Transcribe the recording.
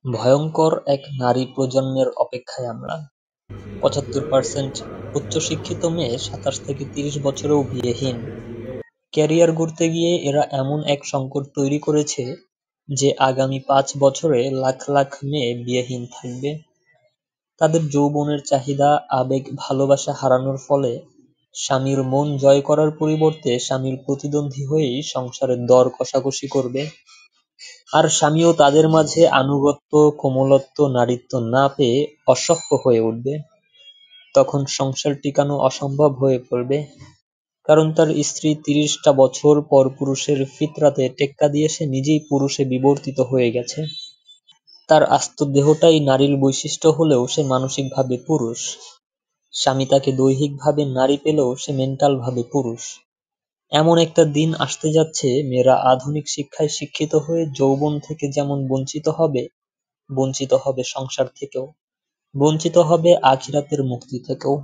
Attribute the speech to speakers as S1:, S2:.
S1: ভয়ংকর এক নারী প্রজন্মের অপেক্ষায় আমরা। ৭৫% উচ্চশিক্ষিত মেয়ে ২৭ থেকে ৩০ বছরেও বিয়েহীন। ক্যারিয়ার গড়তে গিয়ে এরা এমন এক সংকট তৈরি করেছে যে আগামী ৫ বছরে লাখ লাখ মেয়ে বিয়েহীন থাকবে। তাদের যৌবনের চাহিদা, আবেগ, ভালোবাসা হারানোর ফলে স্বামীর মন জয় করার পরিবর্তে স্বামীর প্রতিদ্বন্দ্বী হয়েই সংসারের দর কষাকষি করবে। আর স্বামীও তাদের মাঝে আনুগত্য, কোমলত্ব, নারীত্ব না পেয়ে অসহ্য হয়ে উঠবে। তখন সংসার টিকানো অসম্ভব হয়ে পড়বে, কারণ তার স্ত্রী ৩০টা বছর পর পুরুষের ফিতরাতে টেক্কা দিয়ে সে নিজেই পুরুষে বিবর্তিত হয়ে গেছে। তার আস্ত দেহটাই নারীর বৈশিষ্ট্য হলেও সে মানসিকভাবে পুরুষ। স্বামী তাকে দৈহিকভাবে নারী পেলেও সে মেন্টালভাবে পুরুষ। এমন একটা দিন আসতে যাচ্ছে, মেয়েরা আধুনিক শিক্ষায় শিক্ষিত হয়ে যৌবন থেকে যেমন বঞ্চিত হবে সংসার থেকেও, বঞ্চিত হবে আখিরাতের মুক্তি থেকেও।